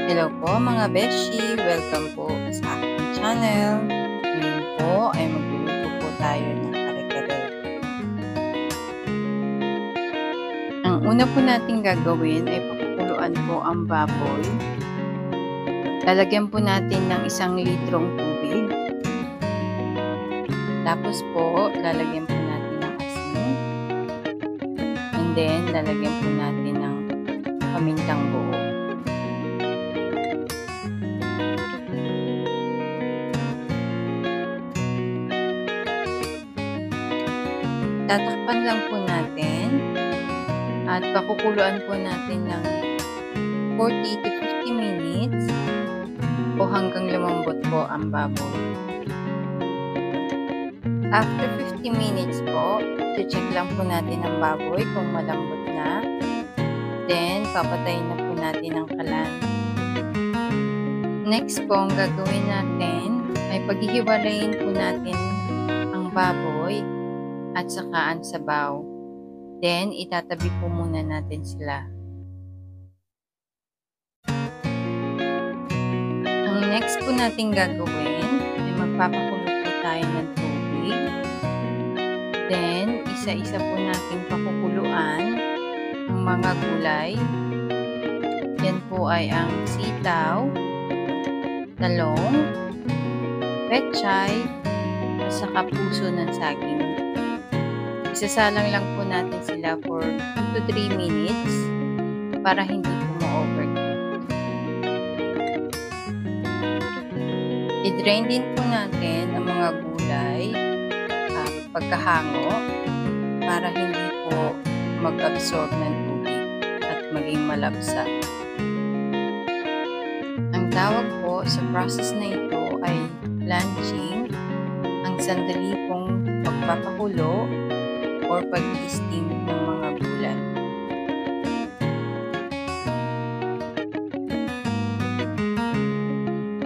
Hello po mga beshi! Welcome po sa aking channel. Ngayon po ay magluluto po tayo ng kare-kare. Ang una po nating gagawin ay pakukuluan po ang baboy. Lalagyan po natin ng 1 litrong tubig. Tapos po, lalagyan po natin ng asin. And then, lalagyan po natin ng pamintang buo. Tatakpan lang po natin at pakukuluan po natin ng 40 to 50 minutes o hanggang lumambot po ang baboy. After 50 minutes po, check lang po natin ang baboy kung malambot na. Then, papatayin na po natin ang kalan. Next po, ang gagawin natin ay paghihiwalayin po natin ang baboy at saka ang sabaw. Then, itatabi po muna natin sila. Ang next po natin gagawin ay magpapakulo po tayo ng tubig. Then, isa-isa po natin pakukuluan ang mga gulay. Yan po ay ang sitaw, talong, pechay, at saka puso ng saging. Isasalang lang po natin sila for 2 to 3 minutes para hindi po ma-overcook. I-drain din po natin ang mga gulay pagkahango para hindi po mag-absorb ng tubig at maging malabsa. Ang tawag po sa process na ito ay blanching, ang sandali pong pagpapakulo or pag-steam ng mga gulay.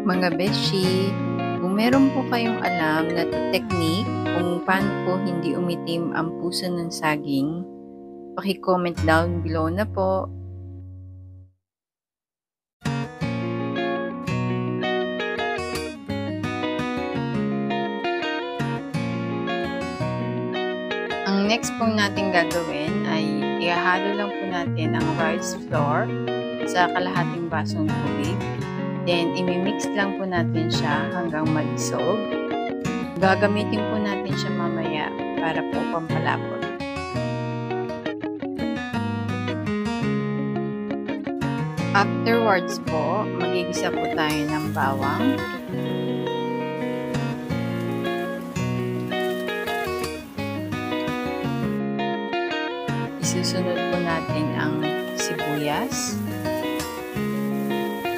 Mga beshi, kung meron po kayong alam na technique kung paano po hindi umitim ang puso ng saging, paki-comment down below na po. Ang next po natin gagawin ay ihahalo lang po natin ang rice flour sa kalahating basong tubig. Then, imimix lang po natin siya hanggang ma-dissolve. Gagamitin po natin siya mamaya para po pampalapot. Afterwards po, magigisa po tayo ng bawang. Isusunod po natin ang sibuyas.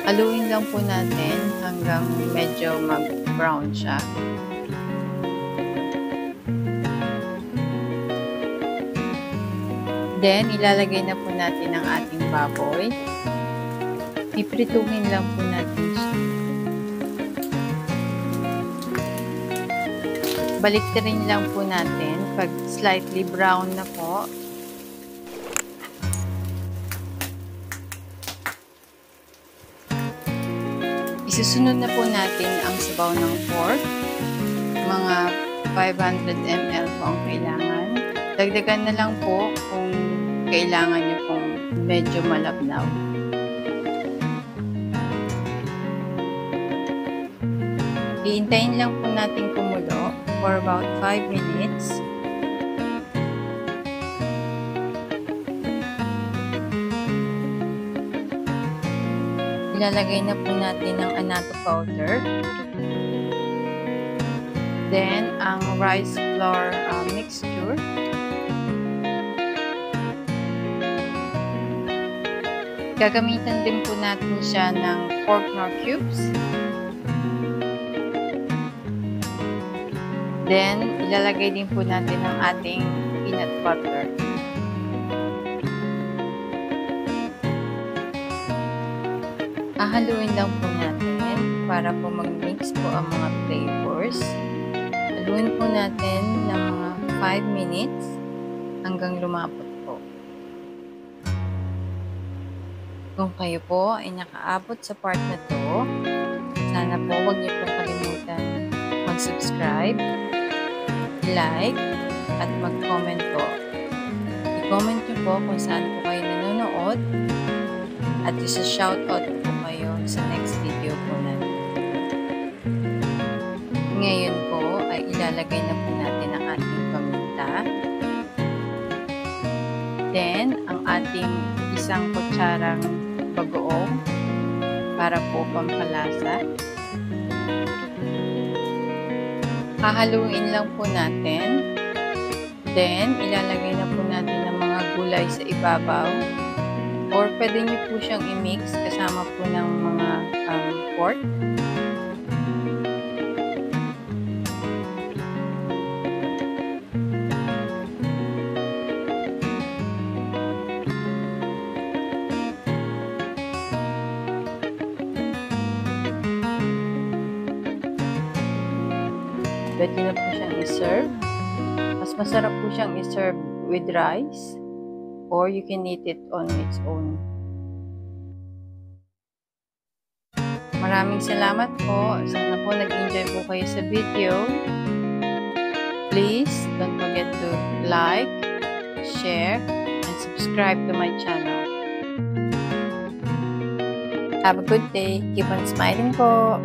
Haluin lang po natin hanggang medyo mag-brown siya. Then, ilalagay na po natin ang ating baboy. Iprituhin lang po natin siya. Baliktarin lang po natin pag slightly brown na po. Isusunod na po natin ang sabaw ng pork. Mga 500 ml po ang kailangan. Dagdagan na lang po kung kailangan nyo pong medyo malabnaw. Iintayin lang po natin kumulo for about 5 minutes. Ilalagay na po natin ang annatto powder. Then, ang rice flour mixture. Gagamitan din po natin siya ng pork nor cubes. Then, ilalagay din po natin ang ating peanut butter. Haluin lang po natin para po mag-mix po ang mga flavors. Haluin po natin ng mga 5 minutes hanggang lumapot po. Kung kayo po ay nakaabot sa part na to, sana po huwag niyo pong kalimutan mag-subscribe, like, at mag-comment po. I-comment niyo po kung saan po kayo nanonood at isa-shoutout po kayo sa next video po natin. Ngayon po ay ilalagay na po natin ang ating paminta. Then, ang ating isang kutsarang bagoong para po pampalasa. Hahaluin lang po natin. Then, ilalagay na po natin ang mga gulay sa ibabaw. Or pwede nyo po siyang i-mix kasama po ng mga pork. Pwede na po siyang i-serve. Mas masarap po siyang i-serve with rice or you can eat it on its own. Maraming salamat po. Sana po nag-enjoy po kayo sa video. Please don't forget to like, share, and subscribe to my channel. Have a good day. Keep on smiling po.